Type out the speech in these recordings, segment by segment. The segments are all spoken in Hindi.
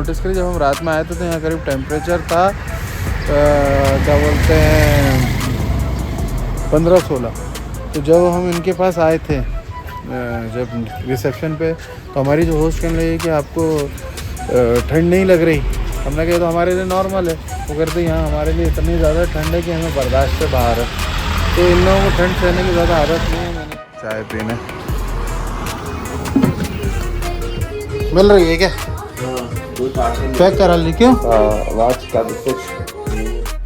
नोटिस करी, जब हम रात में आए थे तो यहाँ करीब टेम्परेचर था क्या बोलते हैं 15-16। तो जब हम इनके पास आए थे जब रिसेप्शन पे, तो हमारी जो होस्ट कहने लगी कि आपको ठंड नहीं लग रही। हमने कहा तो हमारे लिए नॉर्मल है। वो कहते यहाँ हमारे लिए इतनी ज़्यादा ठंड है कि हमें बर्दाश्त से बाहर है। तो इन लोगों को ठंड सहने की ज़्यादा आदत नहीं है। मैंने चाय पीने मिल रही है क्या? पैक करा ली क्यों? वाच का कुछ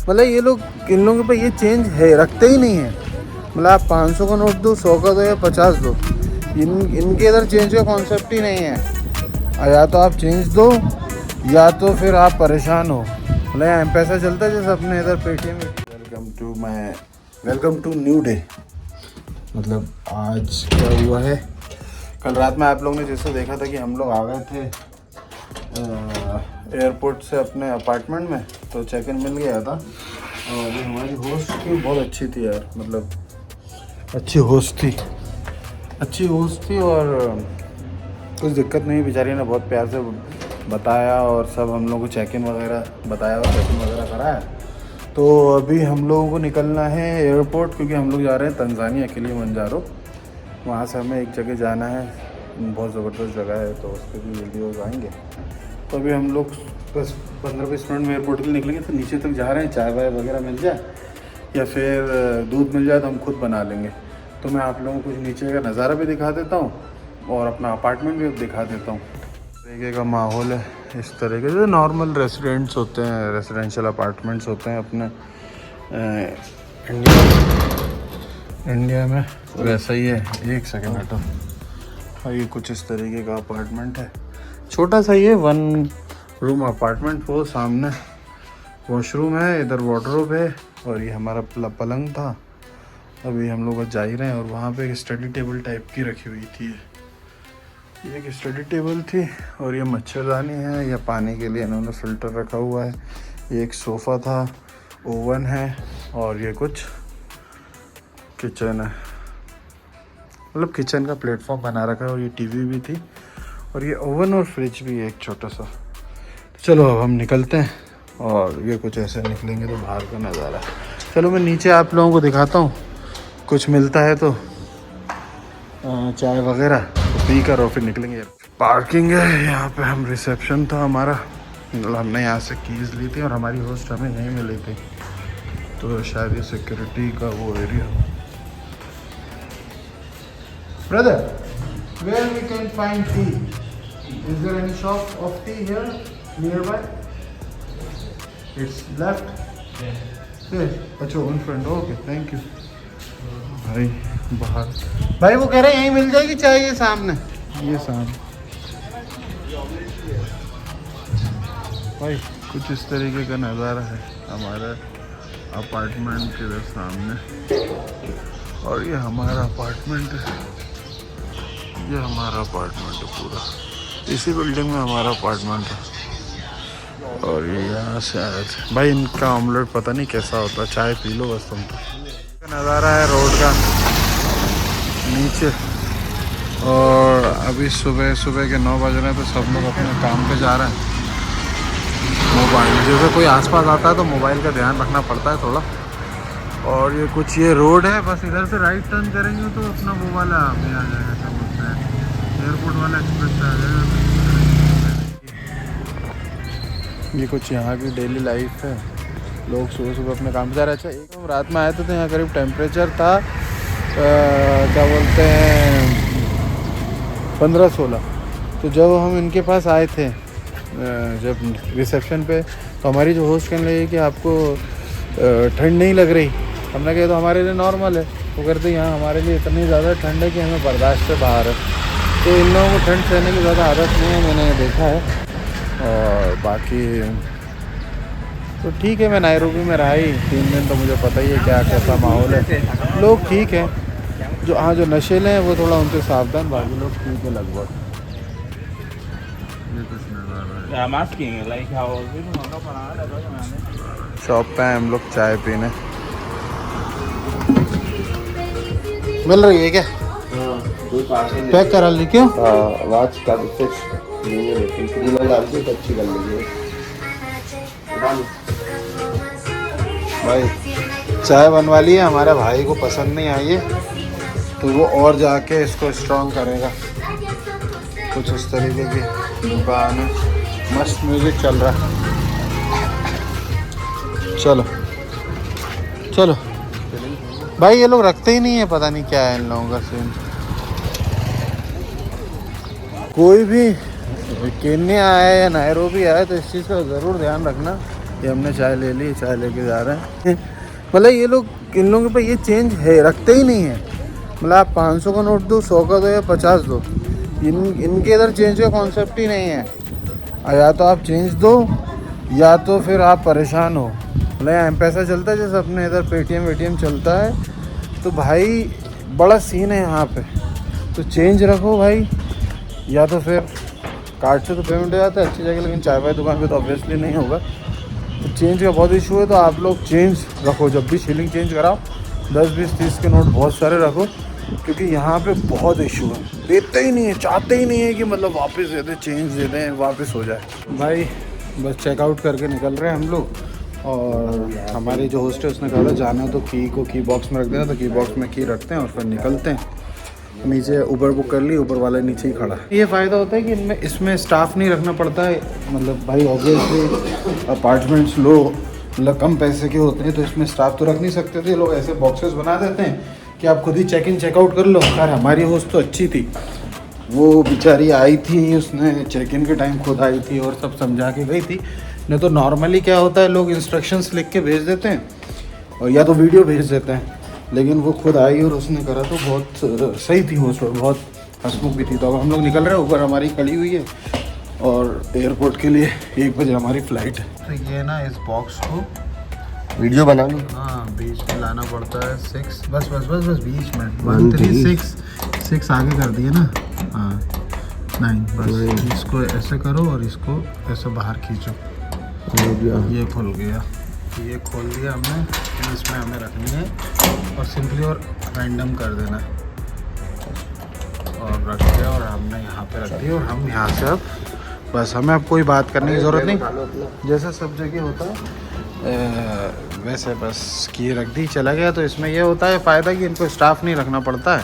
मतलब ये लोग, इन लोगों पे ये चेंज है रखते ही नहीं है। मतलब आप 500 का नोट दो, 100 का दो या 50 दो, इनके इधर चेंज का कॉन्सेप्ट ही नहीं है। या तो आप चेंज दो या तो फिर आप परेशान हो। मतलब यहाँ पैसा चलता है जैसे अपने इधर पेटीएम में। Welcome to new day. मतलब आज क्या हुआ है, कल रात में आप लोगों ने जैसे देखा था कि हम लोग आ गए थे एयरपोर्ट से अपने अपार्टमेंट में, तो चेक इन मिल गया था। और ये हमारी होस्ट थी, बहुत अच्छी थी यार, मतलब अच्छी होस्ट थी और कुछ दिक्कत नहीं, बेचारी ने बहुत प्यार से बताया और सब हम लोग को चेक इन वगैरह बताया और चेक इन वगैरह कराया। तो अभी हम लोगों को निकलना है एयरपोर्ट, क्योंकि हम लोग जा रहे हैं तंजानिया किलिमंजारो। वहाँ से हमें एक जगह जाना है, बहुत ज़बरदस्त जगह है, तो उसके भी वीडियोज़ आएंगे। तो अभी हम लोग बस 15-20 मिनट में एयरपोर्ट के लिए निकलेंगे। तो नीचे तक जा रहे हैं, चाय वाय वगैरह मिल जाए या फिर दूध मिल जाए तो हम खुद बना लेंगे। तो मैं आप लोगों को कुछ नीचे का नज़ारा भी दिखा देता हूँ और अपना अपार्टमेंट भी दिखा देता हूँ। तरीके का माहौल है, इस तरीके से नॉर्मल रेसिडेंट्स होते हैं, रेसिडेंशियल अपार्टमेंट्स होते हैं अपने इंडिया में, वैसा ही है। एक सेकेंड हटो। और ये कुछ इस तरीके का अपार्टमेंट है, छोटा सा ही है, 1 रूम अपार्टमेंट। वो सामने वॉशरूम है, इधर वार्डरोब है और ये हमारा पलंग था। अभी हम लोग जा ही रहे हैं और वहाँ पे एक स्टडी टेबल टाइप की रखी हुई थी। ये एक स्टडी टेबल थी और ये मच्छरदानी है, या पानी के लिए इन्होंने फ़िल्टर रखा हुआ है। ये एक सोफ़ा था, ओवन है और ये कुछ किचन है, मतलब किचन का प्लेटफॉर्म बना रखा है। और ये टीवी भी थी और ये ओवन और फ्रिज भी है एक छोटा सा। तो चलो अब हम निकलते हैं और ये कुछ ऐसे निकलेंगे तो बाहर का नज़ारा। चलो मैं नीचे आप लोगों को दिखाता हूँ, कुछ मिलता है तो चाय वगैरह तो पी कर और फिर निकलेंगे। पार्किंग है यहाँ पे, हम रिसेप्शन था हमारा, मतलब हमने यहाँ से कीज़ ली थी और हमारी होस्ट हमें नहीं मिली थी, तो शायद ये सिक्योरिटी का वो area. Brother, where we can find tea? Is there any shop of tea here nearby? It's left. Yes. अच्छा, on front. Okay, thank you. भाई बाहर, भाई वो कह रहे हैं यहीं मिल जाएगी चाय, ये सामने, ये सामने। भाई कुछ इस तरीके का नज़ारा है हमारे अपार्टमेंट के इधर सामने। और ये हमारा अपार्टमेंट है, ये हमारा अपार्टमेंट है पूरा, इसी बिल्डिंग में हमारा अपार्टमेंट है। और ये यहाँ से आए थे। भाई इनका ऑमलेट पता नहीं कैसा होता है, चाय पी लो बस तुम तो। नज़ारा है रोड का नीचे। और अभी सुबह के 9 बज रहे हैं, तो सब लोग अपने काम पे जा रहे हैं। मोबाइल जैसे कोई आसपास आता है तो मोबाइल का ध्यान रखना पड़ता है थोड़ा। और ये कुछ ये रोड है, बस इधर से राइट टर्न करेंगे तो अपना वो वाला हमें आ जाएगा, क्या बोलते हैं, एयरपोर्ट वाला एक्सप्रेस आ जाएगा। ये कुछ यहाँ की डेली लाइफ है, लोग सुबह अपने काम पे जा रहे हैं। अच्छा, एक हम रात में आए थे तो यहाँ करीब टेम्परेचर था क्या बोलते हैं 15-16। तो जब हम इनके पास आए थे जब रिसेप्शन पे, तो हमारी जो होस्ट कहने लगी कि आपको ठंड नहीं लग रही। हमने कहा तो हमारे लिए नॉर्मल है। वो कहते यहाँ हमारे लिए इतनी ज़्यादा ठंड है कि हमें बर्दाश्त से बाहर है। तो इन लोगों को ठंड सहने की ज़्यादा आदत नहीं है, मैंने देखा है। और बाकी तो ठीक है, मैं नायरोबी में रहा ही 3 दिन, तो मुझे पता ही है क्या कैसा माहौल है। लोग ठीक हैं, जो नशेले हैं वो थोड़ा उनसे सावधान, बाकी लोग ठीक है लगभग। शॉप पे हैं हम लोग चाय पीने। मिल रही है क्या? पैक करा ली क्यों? वाच का कुछ लेकिन क्रीम डाल के तो अच्छी कर लीजिए भाई। चाय बनवा ली है, हमारे भाई को पसंद नहीं आई है तो वो और जाके इसको स्ट्रॉन्ग करेगा। कुछ इस तरीके की दुकान है, मस्त म्यूजिक चल रहा है। चलो चलो भाई, ये लोग रखते ही नहीं है, पता नहीं क्या है इन लोगों का सीन। कोई भी केन्या आया या नायरोबी आया तो इस चीज़ का ज़रूर ध्यान रखना कि हमने चाय ले ली, चाय लेके जा रहे हैं। मतलब ये लोग, इन लोगों के पास ये चेंज है, रखते ही नहीं है। मतलब आप 500 का नोट दो, 100 का दो या 50 दो, इनके इधर चेंज का कॉन्सेप्ट ही नहीं है। या तो आप चेंज दो या तो फिर आप परेशान हो। मतलब यहाँ पैसा चलता है जैसे अपने इधर पेटीएम वेटीएम चलता है, तो भाई बड़ा सीन है यहाँ पे। तो चेंज रखो भाई, या तो फिर कार्ड से तो पेमेंट हो जाता है अच्छी जगह, लेकिन चाय वाय दुकान पे तो ऑब्वियसली नहीं होगा। तो चेंज का बहुत इशू है, तो आप लोग चेंज रखो। जब भी शिलिंग चेंज कराओ 10, 20, 30 के नोट बहुत सारे रखो, क्योंकि यहाँ पे बहुत इशू है। देते ही नहीं है, चाहते ही नहीं है कि मतलब वापस दे दें, चेंज दे दें, वापस हो जाए। भाई बस चेकआउट करके निकल रहे हैं हम लोग, और हमारी जो होस्ट है उसने कहा था जाना तो की बॉक्स में रख देना, तो की बॉक्स में की रखते हैं और फिर निकलते हैं। नीचे उबर बुक कर ली, ऊपर वाला नीचे ही खड़ा है। ये फ़ायदा होता है कि इसमें स्टाफ नहीं रखना पड़ता है। मतलब भाई ऑब्वियसली अपार्टमेंट्स लो, मतलब कम पैसे के होते हैं, तो इसमें स्टाफ तो रख नहीं सकते थे। लोग ऐसे बॉक्सेस बना देते हैं कि आप खुद ही चेक इन चेकआउट कर लो। खैर हमारी होस्ट तो अच्छी थी, वो बेचारी आई थी, उसने चेक इन के टाइम खुद आई थी और सब समझा के गई थी। नहीं तो नॉर्मली क्या होता है, लोग इंस्ट्रक्शंस लिख के भेज देते हैं और या तो वीडियो भेज देते हैं, लेकिन वो खुद आई और उसने करा तो बहुत सही थी होस्ट और बहुत हंसमुख भी थी। तो अब हम लोग निकल रहे हैं, ऊपर हमारी खड़ी हुई है और एयरपोर्ट के लिए 1 बजे हमारी फ़्लाइट है। तो ये ना इस बॉक्स को वीडियो बना लो। हाँ बीच में लाना पड़ता है 6, बस बीच में 1 3 6 आगे कर दिए ना, हाँ 9। बस इसको ऐसे करो और इसको ऐसे बाहर खींचो, ये खुल गया। ये खोल दिया हमने, इसमें हमें रखनी है और सिंपली और रैंडम कर देना है और रख दिया और हमने यहाँ पे रख दिया। और हम यहाँ से अब बस, हमें अब कोई बात करने की ज़रूरत नहीं, जैसा सब जगह होता है वैसे बस की रख दी, चला गया। तो इसमें ये होता है फ़ायदा कि इनको स्टाफ नहीं रखना पड़ता है।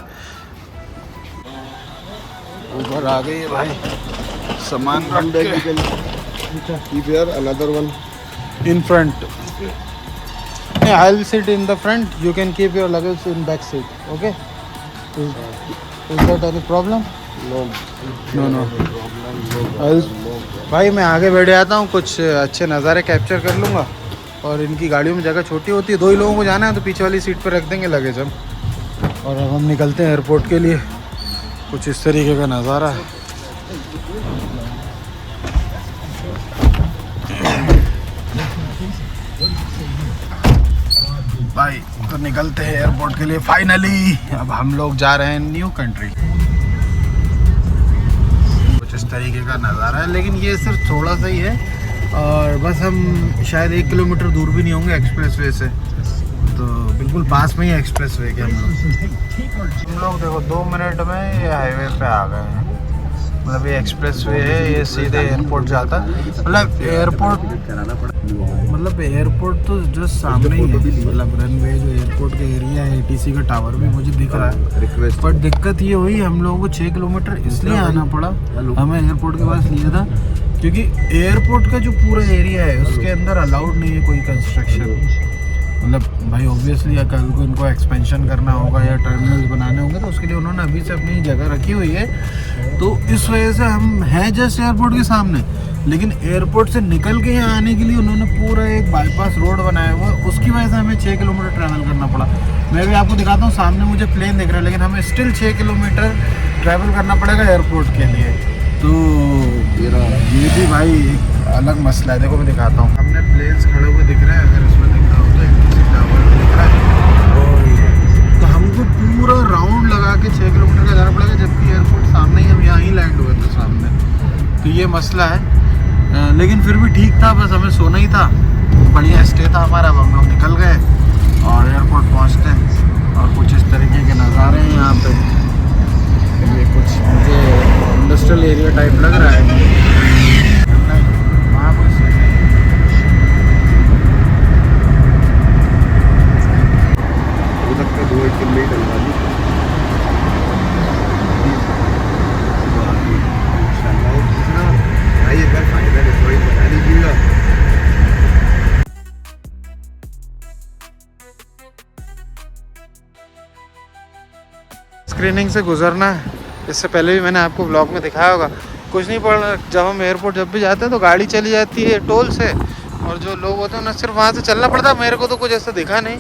ऊपर आ गई है भाई, सामान रख के। Keep here another one in front. Yeah, I'll sit in the front. You can keep your luggage in back seat. Okay? Is that any problem? No. भाई मैं आगे बैठ जाता हूँ, कुछ अच्छे नज़ारे कैप्चर कर लूँगा। और इनकी गाड़ियों में जगह छोटी होती है, 2 ही लोगों को जाना है, तो पीछे वाली सीट पर रख देंगे लगेज हम। और अब हम निकलते हैं एयरपोर्ट के लिए। कुछ इस तरीके का नज़ारा है। भाई तो निकलते हैं एयरपोर्ट के लिए फाइनली। अब हम लोग जा रहे हैं न्यू कंट्री। कुछ इस तरीके का नज़ारा है, लेकिन ये सिर्फ थोड़ा सा ही है और बस हम शायद 1 किलोमीटर दूर भी नहीं होंगे एक्सप्रेसवे से, तो बिल्कुल पास में ही एक्सप्रेसवे के हम लोग देखो 2 मिनट में ये हाईवे पे आ गए हैं। मतलब ये एक्सप्रेसवे है, ये सीधे एयरपोर्ट जाता है। मतलब एयरपोर्ट तो जस्ट सामने ही है। मतलब रनवे जो एयरपोर्ट का एरिया है, ATC का टावर भी मुझे दिख रहा है। पर दिक्कत ये हुई, हम लोगों को 6 किलोमीटर इसलिए आना पड़ा, हमें एयरपोर्ट के पास लिया था क्योंकि एयरपोर्ट का जो पूरा एरिया है उसके अंदर अलाउड नहीं है कोई कंस्ट्रक्शन। मतलब भाई ऑब्वियसली या कल को इनको एक्सपेंशन करना होगा या टर्मिनल्स बनाने होंगे, तो उसके लिए उन्होंने अभी से अपनी जगह रखी हुई है। तो इस वजह से हम हैं जस्ट एयरपोर्ट के सामने, लेकिन एयरपोर्ट से निकल के यहाँ आने के लिए उन्होंने पूरा एक बाईपास रोड बनाया हुआ, उसकी वजह से हमें 6 किलोमीटर ट्रैवल करना पड़ा। मैं भी आपको दिखाता हूँ, सामने मुझे प्लेन दिख रहा है, लेकिन हमें स्टिल 6 किलोमीटर ट्रैवल करना पड़ेगा एयरपोर्ट के लिए। तो ये भी भाई एक अलग मसला है। देखो मैं दिखाता हूँ, हमने प्लेन्स खड़े हुए दिख रहे हैं, अगर इसमें दिख रहा हो तो ATC टावर दिख रहा है। तो हमको पूरा राउंड लगा के 6 किलोमीटर का जाना पड़ेगा, जबकि एयरपोर्ट सामने ही, हम यहाँ ही लैंड हुए थे सामने। तो ये मसला है, लेकिन फिर भी ठीक था, बस हमें सोना ही था, बढ़िया स्टे था हमारा। अब हम लोग निकल गए और एयरपोर्ट पहुँचते हैं और कुछ इस तरीके के नज़ारे हैं यहाँ पे। ये कुछ मुझे इंडस्ट्रियल एरिया टाइप लग रहा है। नहीं, वहाँ पर से हो सकता है 2 किलो ही डलवा दी। भाई एक बार फाइनल स्टोरी बना लीजिएगा। स्क्रीनिंग से गुजरना है। इससे पहले भी मैंने आपको ब्लॉग में दिखाया होगा। कुछ नहीं पड़ रहा, जब हम एयरपोर्ट जब भी जाते हैं तो गाड़ी चली जाती है टोल से, और जो लोग होते हैं ना सिर्फ वहाँ से चलना पड़ता है। मेरे को तो कुछ ऐसा दिखा नहीं,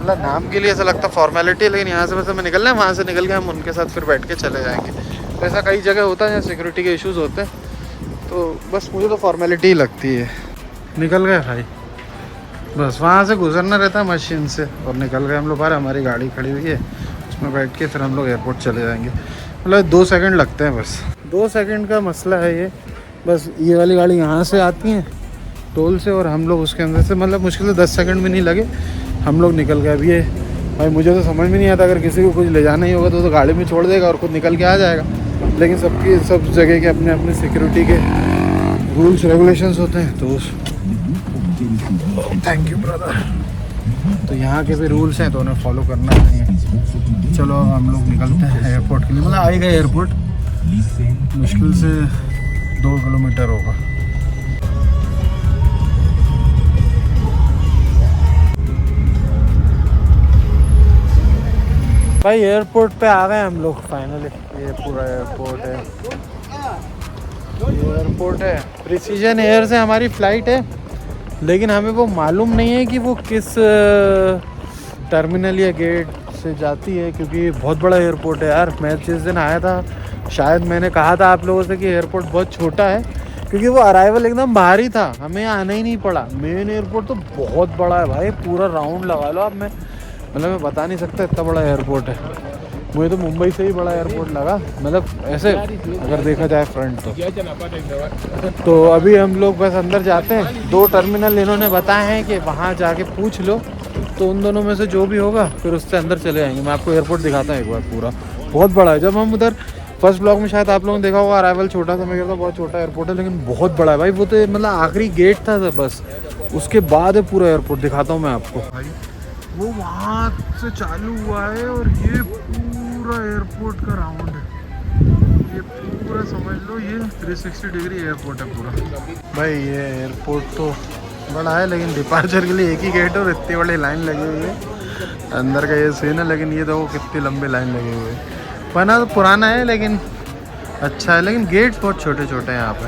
मतलब नाम के लिए ऐसा लगता फॉर्मेलिटी है, लेकिन यहाँ से बस हमें निकलना है। वहाँ से निकल के हम उनके साथ फिर बैठ के चले जाएंगे। तो ऐसा कई जगह होता है जहाँ सिक्योरिटी के इश्यूज़ होते हैं, तो बस मुझे तो फॉर्मेलिटी ही लगती है। निकल गए भाई, बस वहाँ से गुजरना रहता है मशीन से, और निकल गए हम लोग। बाहर हमारी गाड़ी खड़ी हुई है, उसमें बैठ के फिर हम लोग एयरपोर्ट चले जाएंगे। मतलब 2 सेकंड लगते हैं, बस 2 सेकंड का मसला है ये। बस ये वाली गाड़ी यहाँ से आती है टोल से, और हम लोग उसके अंदर से, मतलब मुश्किल से 10 सेकंड भी नहीं लगे, हम लोग निकल गए। अभी ये भाई मुझे तो समझ में नहीं आता, अगर किसी को कुछ ले जाना ही होगा तो गाड़ी में छोड़ देगा और खुद निकल के आ जाएगा। लेकिन सब जगह के अपने अपने सिक्योरिटी के रूल्स रेगुलेशंस होते हैं, तो थैंक यू ब्रदर। तो यहाँ के भी रूल्स हैं तो उन्हें फॉलो करना चाहिए। चलो हम लोग निकलते हैं एयरपोर्ट के लिए। मतलब आएगा एयरपोर्ट, मुश्किल से 2 किलोमीटर होगा। भाई एयरपोर्ट पे आ गए हम लोग फाइनली। ये पूरा एयरपोर्ट है, एयरपोर्ट है। प्रिसीजन एयर से हमारी फ़्लाइट है, लेकिन हमें वो मालूम नहीं है कि वो किस टर्मिनल या गेट से जाती है, क्योंकि बहुत बड़ा एयरपोर्ट है यार। मैं जिस दिन आया था शायद मैंने कहा था आप लोगों से कि एयरपोर्ट बहुत छोटा है, क्योंकि वो अराइवल एकदम बाहर ही था, हमें आना ही नहीं पड़ा। मेन एयरपोर्ट तो बहुत बड़ा है भाई, पूरा राउंड लगा लो आप। मैं बता नहीं सकता इतना बड़ा एयरपोर्ट है। मुझे तो मुंबई से ही बड़ा एयरपोर्ट लगा, मतलब ऐसे अगर देखा जाए फ्रंट तो अभी हम लोग बस अंदर जाते हैं। 2 टर्मिनल इन्होंने बताए हैं कि वहाँ जाके पूछ लो, तो उन दोनों में से जो भी होगा फिर उससे अंदर चले जाएंगे। मैं आपको एयरपोर्ट दिखाता हूँ एक बार, पूरा बहुत बड़ा है। जब हम उधर फर्स्ट ब्लॉग में शायद आप लोगों ने देखा होगा, अराइवल छोटा था, मैं कहता बहुत छोटा एयरपोर्ट है, लेकिन बहुत बड़ा है भाई। वो तो मतलब आखिरी गेट था बस, उसके बाद है पूरा एयरपोर्ट। दिखाता हूँ मैं आपको भाई, वो वहाँ से चालू हुआ है और ये पूरा एयरपोर्ट का राउंड है। ये पूरा समझ लो ये 360 डिग्री एयरपोर्ट है पूरा भाई। ये एयरपोर्ट तो बड़ा है, लेकिन डिपार्चर के लिए एक ही गेट है और इतनी बड़ी लाइन लगी हुई है। अंदर का ये सीन है, लेकिन ये देखो कितनी लंबी लाइन लगी हुई है। बना तो पुराना है लेकिन अच्छा है, लेकिन गेट्स बहुत छोटे छोटे हैं यहाँ पे।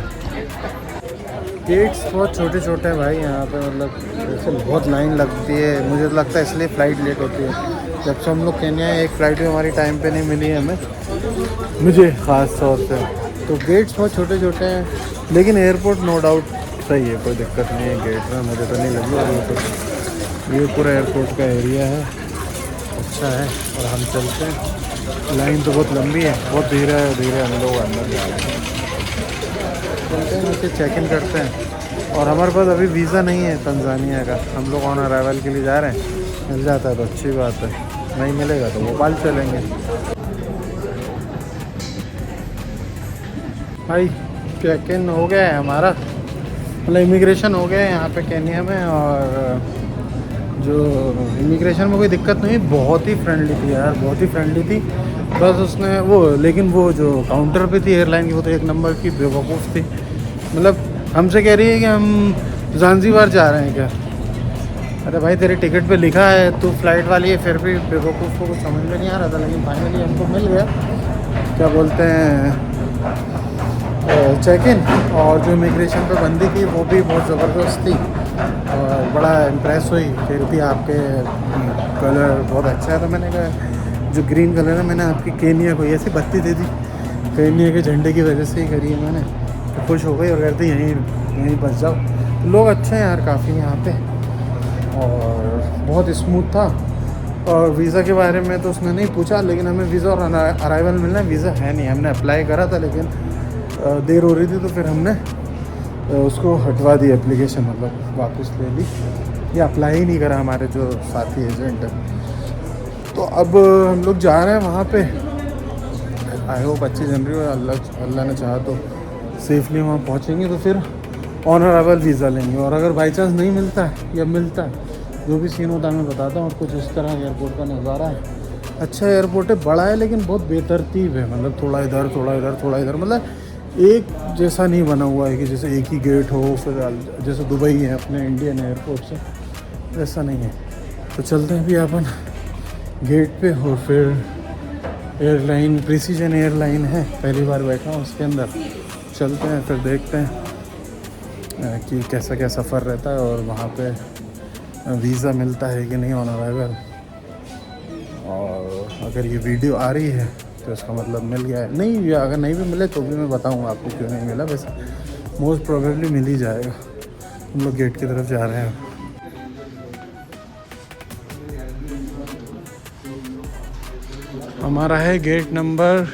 गेट्स बहुत छोटे छोटे हैं भाई यहाँ पे, मतलब जैसे बहुत लाइन लगती है। मुझे तो लगता है इसलिए फ़्लाइट लेट होती है। जब से हम लोग केन्या हैं, एक फ़्लाइट भी हमारी टाइम पे नहीं मिली है हमें, मुझे ख़ास तौर से। तो गेट्स बहुत छोटे छोटे हैं, लेकिन एयरपोर्ट नो डाउट सही है, कोई दिक्कत नहीं है गेट में, मुझे तो नहीं लगी। और ये पूरा एयरपोर्ट का एरिया है, अच्छा है। और हम चलते हैं, लाइन तो बहुत लंबी है, बहुत धीरे धीरे हम लोग अंदर जा रहे हैं। चलते हैं, नीचे चेक इन करते हैं। और हमारे पास अभी वीज़ा नहीं है तंजानिया का, हम लोग ऑन अराइवल के लिए जा रहे हैं। मिल जाता है तो अच्छी बात है, नहीं मिलेगा तो भोपाल चलेंगे। भाई चेक इन हो गया है हमारा, मतलब इमिग्रेशन हो गया है यहाँ पे केन्या में। और जो इमिग्रेशन में कोई दिक्कत नहीं, बहुत ही फ्रेंडली थी यार, बहुत ही फ्रेंडली थी। बस उसने वो, लेकिन वो जो काउंटर पे थी एयरलाइन की, वो तो एक नंबर की बेवकूफ़ थी। मतलब हमसे कह रही है कि हम ज़ांज़ीबार जा रहे हैं क्या। अरे भाई तेरे टिकट पे लिखा है तू फ़्लाइट वाली है, फिर भी बेवकूफ़ को कुछ समझ में नहीं आ रहा था। लेकिन फाइनली हमको मिल गया, क्या बोलते हैं, चेक इन। और जो इमिग्रेशन पे बंदी थी वो भी बहुत ज़बरदस्त थी, और बड़ा इम्प्रेस हुई। फिर भी आपके कलर बहुत अच्छा है, तो मैंने कहा जो ग्रीन कलर है मैंने आपकी केन्या को ऐसी बत्ती दे दी, केन्या के झंडे की वजह से ही करी है मैंने। तो खुश हो गई और कहती यहीं बस जाओ। तो लोग अच्छे हैं यार काफ़ी यहाँ पे, और बहुत स्मूथ था। और वीज़ा के बारे में तो उसने नहीं पूछा, लेकिन हमें वीज़ा और अराइवल मिलना है। वीज़ा है नहीं, हमने अप्लाई करा था लेकिन देर हो रही थी, तो फिर हमने उसको हटवा दी एप्लीकेशन, मतलब वापस ले ली, या अप्लाई ही नहीं करा हमारे जो साथी एजेंट है। तो अब हम लोग जा रहे हैं वहाँ पे आई होप अच्छी चल रही हो, अल्लाह ने चाहा तो सेफली वहाँ पहुँचेंगे तो फिर ऑन अराइवल वीज़ा लेंगे। और अगर बाई चांस नहीं मिलता है या मिलता है, जो भी सीन होता है मैं बताता हूँ। और कुछ इस तरह एयरपोर्ट का नज़ारा है। अच्छा एयरपोर्ट है, बड़ा है लेकिन बहुत बेतरतीब है, मतलब थोड़ा इधर थोड़ा इधर थोड़ा इधर, मतलब एक जैसा नहीं बना हुआ है कि जैसे एक ही गेट हो, फिर जैसे दुबई है अपने इंडियन एयरपोर्ट से, वैसा नहीं है। तो चलते हैं अभी अपन गेट पे। और फिर एयरलाइन प्रिसीजन एयरलाइन है, पहली बार बैठा हूँ उसके अंदर। चलते हैं फिर देखते हैं कि कैसा क्या सफ़र रहता है और वहाँ पे वीज़ा मिलता है कि नहीं ऑन अराइवल। और अगर ये वीडियो आ रही है तो इसका मतलब मिल गया है, नहीं या अगर नहीं भी मिले तो भी मैं बताऊँगा आपको क्यों नहीं मिला। वैसे मोस्ट प्रोबेबली मिल ही जाएगा। हम लोग गेट की तरफ जा रहे हैं। हमारा है गेट नंबर,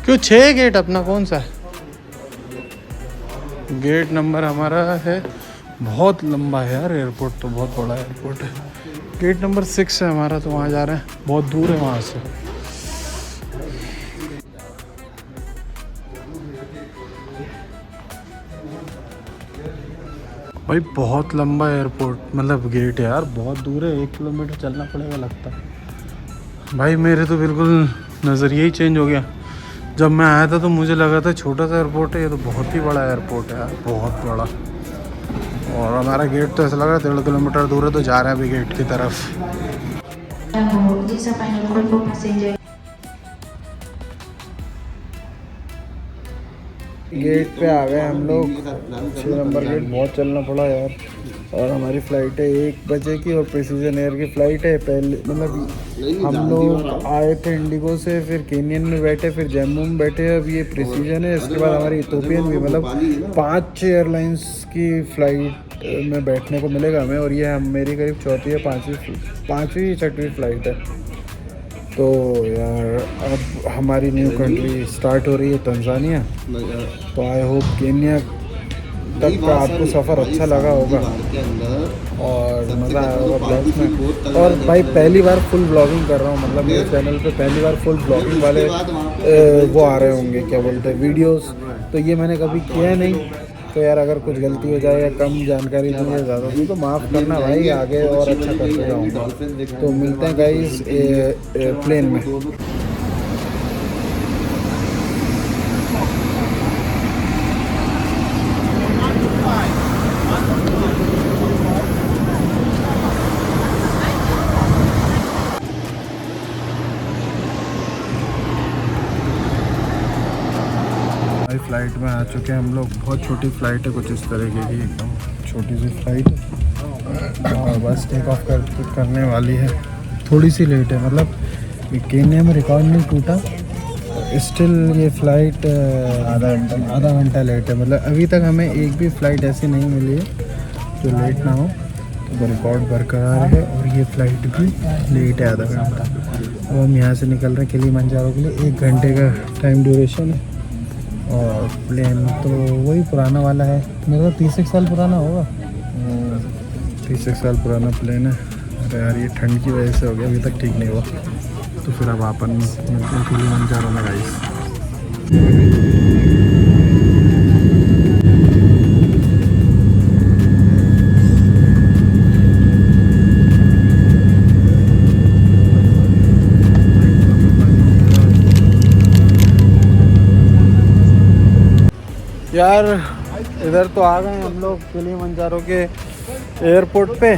क्यों 6 गेट अपना कौन सा है? गेट नंबर हमारा है, बहुत लंबा है यार एयरपोर्ट, तो बहुत बड़ा एयरपोर्ट है। गेट नंबर 6 है हमारा, तो वहाँ जा रहे हैं, बहुत दूर है वहाँ से। भाई बहुत लंबा एयरपोर्ट, मतलब गेट है यार, बहुत दूर है, 1 किलोमीटर चलना पड़ेगा लगता है। भाई मेरे तो बिल्कुल नज़रिया ही चेंज हो गया। जब मैं आया था तो मुझे लगा था छोटा सा एयरपोर्ट है, ये तो बहुत ही बड़ा एयरपोर्ट है यार, बहुत बड़ा। और हमारा गेट तो ऐसा लग रहा है 1.5 किलोमीटर दूर है, तो जा रहे हैं अभी गेट की तरफ। गेट पे आ गए हम लोग, 6 नंबर गेट। बहुत चलना पड़ा यार। और हमारी फ़्लाइट है 1 बजे की, और प्रिसीजन एयर की फ़्लाइट है। पहले मतलब हम लोग आए थे इंडिगो से, फिर केनियन में बैठे, फिर जम्मू में बैठे। अब ये प्रिसीजन है, इसके बाद हमारी इथोपियन भी, मतलब 5-6 एयरलाइंस की फ़्लाइट में बैठने को मिलेगा हमें। और ये मेरी करीब चौथी या पाँचवीं छठवीं फ़्लाइट है। तो यार अब हमारी न्यू कंट्री स्टार्ट हो रही है, तंजानिया। तो आई होप केन्या तक का आपको सफ़र अच्छा लगा होगा और मज़ा आया होगा ब्लॉग्स में। और भाई पहली बार फुल ब्लॉगिंग कर रहा हूँ, मतलब मेरे चैनल पे पहली बार फुल ब्लॉगिंग वाले वो आ रहे होंगे, क्या बोलते हैं, वीडियोस। तो ये मैंने कभी किया नहीं। तो यार अगर कुछ गलती हो जाए या कम जानकारी दी है ज़्यादा दी तो माफ़ करना भाई, आगे और अच्छा करते जाऊँगा। तो मिलते हैं गाइस प्लेन में। फ़्लाइट में आ चुके हैं हम लोग। बहुत छोटी फ़्लाइट है, कुछ इस तरीके की, एकदम छोटी सी फ़्लाइट है। और बस टेक ऑफ करने वाली है। थोड़ी सी लेट है, मतलब केन्या में रिकॉर्ड नहीं टूटा, स्टिल ये फ़्लाइट आधा घंटा लेट है। मतलब अभी तक हमें एक भी फ़्लाइट ऐसी नहीं मिली है जो लेट ना हो। तो रिकॉर्ड बरकरार है। और ये फ़्लाइट भी लेट है आधा घंटा। अब हम यहाँ से निकल रहे हैं किलिमंजारो के लिए। 1 घंटे का टाइम ड्यूरेशन है। और प्लेन तो वही पुराना वाला है, मेरा 30 साल पुराना होगा। 30 साल पुराना प्लेन है। अरे यार ये ठंड की वजह से हो गया, अभी तक ठीक नहीं हुआ। तो फिर अब अपन मिलते हैं किलिमंजारो में गाइस। यार इधर तो आ गए हम लोग किलिमंजारो के एयरपोर्ट पे।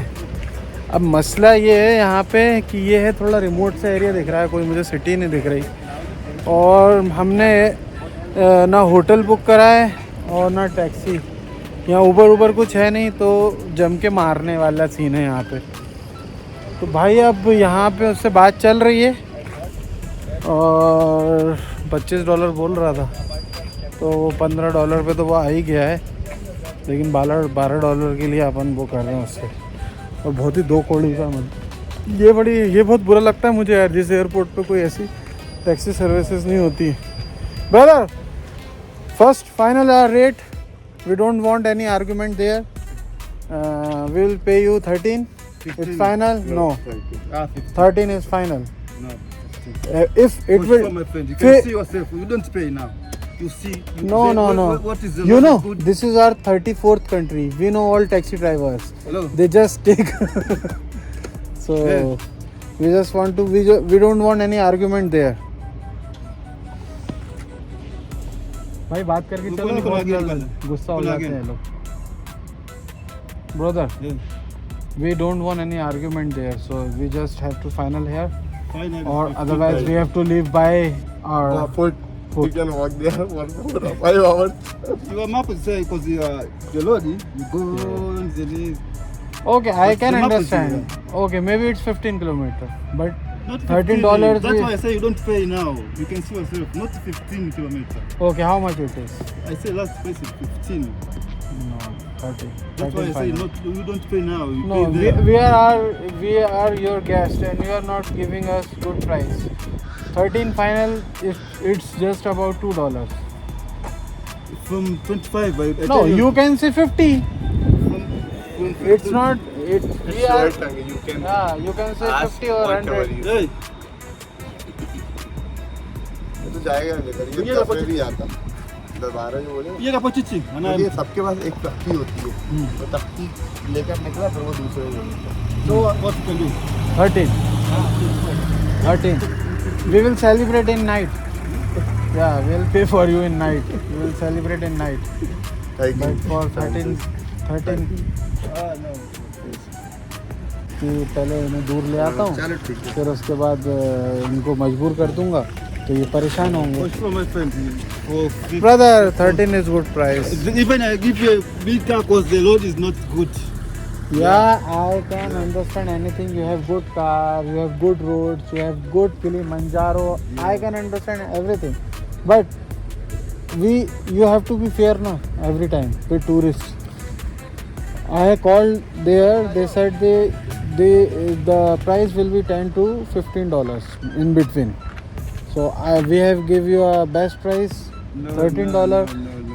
अब मसला ये है यहाँ पे कि ये है थोड़ा रिमोट सा एरिया दिख रहा है, कोई मुझे सिटी नहीं दिख रही। और हमने ना होटल बुक करा है और ना टैक्सी। यहाँ ऊबर कुछ है नहीं, तो जम के मारने वाला सीन है यहाँ पे। तो भाई अब यहाँ पे उससे बात चल रही है और $25 बोल रहा था, तो $15 पे तो वो आ ही गया है। लेकिन $12 के लिए अपन वो कर रहे हैं उससे। और बहुत ही 2 कौड़ी का, मतलब ये बहुत बुरा लगता है मुझे यार, जिस एयरपोर्ट पे कोई ऐसी टैक्सी सर्विसेज नहीं होती। Brother first final rate, we don't want any argument there, we will pay you 13। It's final? No, 13 is final. everything. If it For will, sure, my friend, you Fi- can see yourself. You don't pay now. You see. You no, say, no, what, no. What is the You law know, is good? this is our 34th country. We know all taxi drivers. Hello. They just take. So Yeah. we just want to. We don't want any argument there. भाई बात करके निको- चलो निको बहुत आगे जल्द निकालो। गुस्सा हो निको जाते आगे। हैं लोग brother Yeah. we don't want any argument there so we just have to final here Fine, or 50 otherwise we have to leave by our Foot. Foot. You can walk there. 5 hours. Your map is say because the load, you go on the okay I But can the map is understand okay maybe it's 15 kilometer but not $13 That's we- why I say you don't pay now. You can see yourself. Not 15 kilometers. okay how much it is I say last place is 15. no 30 That's why I say final. not. You don't pay now. You no pay there. we are your guest and you are not giving us good price 13 final if it's just about $2 From 25. I no tell you can say 50 From it's not it we are You can yeah you can say 50 or 100 Hey, तो जाएगा लेकर ये ये तो 10 में भी आता 12 जो बोले ये का पच्चीस क्योंकि सबके पास एक तख्ती होती है तो तख्ती लेकर निकला फिर वो दूसरे को देता। So what you can do? 13 we will celebrate in night yeah we'll pay for you in night we will celebrate in night but for 13 No. कि पहले इन्हें दूर ले आता हूँ चलो ठीक है। फिर उसके बाद इनको मजबूर कर दूंगा तो ये परेशान होंगे For sure, my friend. For brother 13 is good price even I give you a big car because the load is not good. yeah I can understand anything you have good car you have good roads you have good Kilimanjaro I can understand everything but you have to be fair na every time with tourists I called there they said the price will be $10 to $15 in between so we have give you a best price No, $13 no.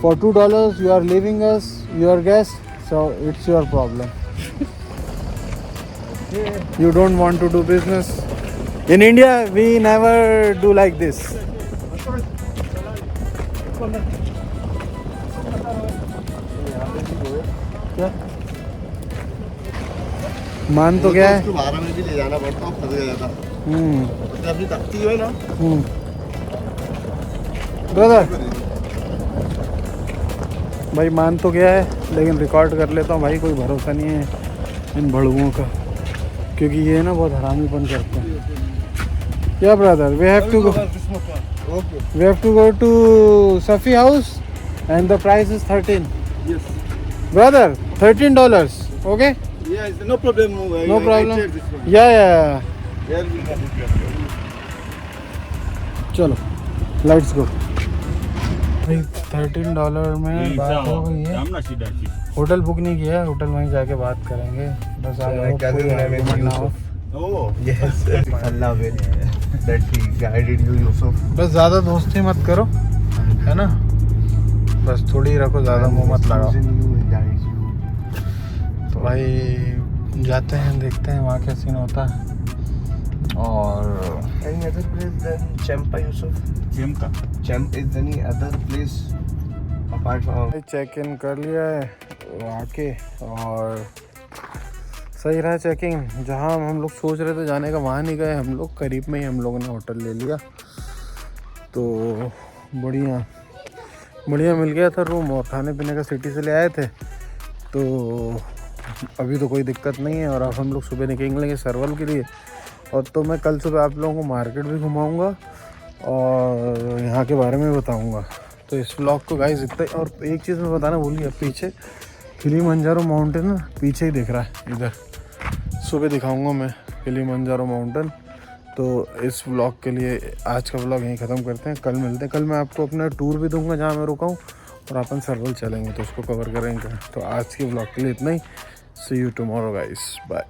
for $2 you are leaving us your guest so it's your problem you don't want to do business in India we never do like this क्या मान तो क्या है 12 में भी ले जाना पड़ता है फंस गया था तो अपनी तख्ती है ना ब्रदर भाई मान तो गया है लेकिन रिकॉर्ड कर लेता हूँ भाई कोई भरोसा नहीं है इन भड़ुओं का क्योंकि ये ना बहुत हरामीपन करते हैं या brother we have to go to Safi house and the price is 13 Yes. Brother $13 okay Yeah, no problem. No I problem check this one. या There we go. चलो लेट्स गो भाई $13 में बात हो गई है होटल बुक नहीं किया है होटल वहीं जाके बात करेंगे बस आप लोग कोई argument ना हो Oh. Yes, Allah will that he guided you, Yusuf. बस ज़्यादा दोस्ती मत करो है ना बस थोड़ी रखो ज़्यादा मुंह मत लगाओ Choosing you, he guides you. तो भाई जाते हैं देखते हैं वहाँ क्या सीन होता है और Any other place than Champa, Yusuf? Champ is any other place apart from check in कर लिया है आके और सही रहा चेकिंग जहाँ हम लोग सोच रहे थे जाने का वहाँ नहीं गए हम लोग करीब में ही हम लोगों ने होटल ले लिया तो बढ़िया मिल गया था रूम और खाने पीने का सिटी से ले आए थे तो अभी तो कोई दिक्कत नहीं है और अब हम लोग सुबह निकलेंगे सरवल के लिए और तो मैं कल सुबह आप लोगों को मार्केट भी घुमाऊंगा और यहाँ के बारे में बताऊंगा तो इस व्लॉग को गाइस इतना और एक चीज़ मैं बताना भूल गया पीछे किलिमंजारो माउंटेन ना पीछे ही दिख रहा है इधर सुबह दिखाऊंगा मैं किलिमंजारो माउंटेन तो इस व्लॉग के लिए आज का व्लॉग यहीं ख़त्म करते हैं कल मिलते हैं कल मैं आपको अपना टूर भी दूंगा जहाँ मैं रुका हूँ और अपन सरवल चलेंगे तो उसको कवर करेंगे तो आज के व्लॉग के लिए इतना ही सी यू टुमारो गाइस बाय